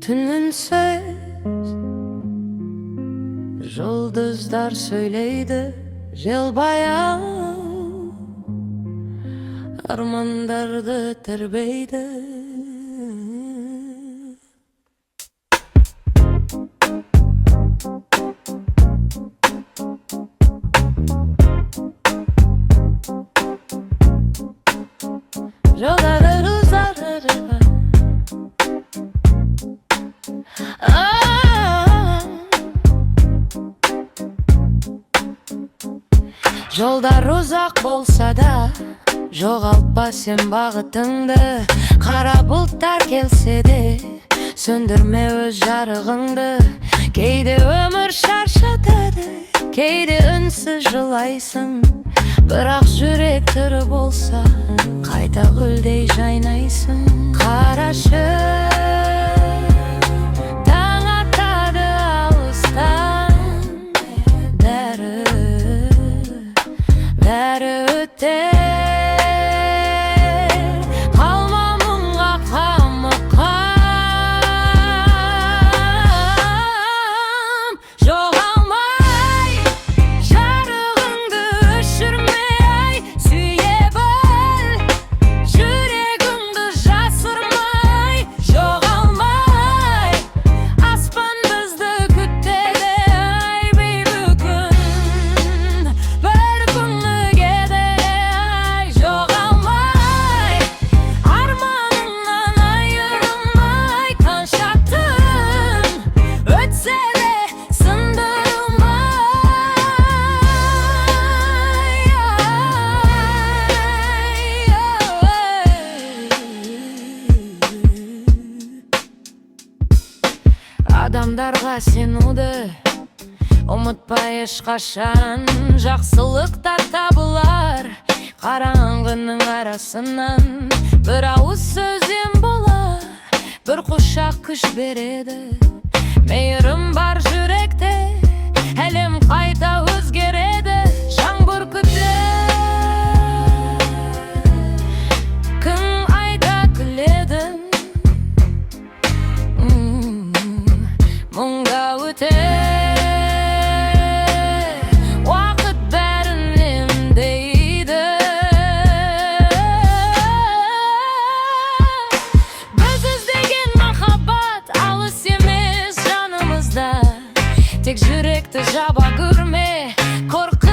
Tününsüz Yıldızlar söyleydi Jelbayan Armandardı terbeydi. Yolları uzarır Жолдар uzak bolsa da жоғалтпа sen бағытыңды. Қара бұлттар келсе де сөндірме өз жарығыңды. Кейде өмір шаршатады, кейде үнсіз жылайсың. Бірақ жүрек тірі болса қайта гүлдей жайнайсың. Қарашы таң атады алыстан, бәрі өтер, қалма мұңға қамыққан. Жоғалмай жарығыңды өшірмей сүйе біл, жүрегіңді жасырмай. Жоғалмай аспан бізді күтеді, ай бейбі күн бір күнігеді. Ай жоғалмай арманыңнан айырылмай, қанша түн өтсе де Адамдарға сенуді ұмытпа ешқашан. Жақсылықтар табылар қараңғының арасынан. Бір ауыз сөзден болар, бір құшақ күш береді. Мейірім бар жүректе, әлем қайта өзгереді. Жаңбыр күтер, күн айда күледі. Мұңда өтер уақыт бәрін емдейді. Біз іздеген махаббат алыс емес жанымызда. Тек жүректі жаба көрме, қорқа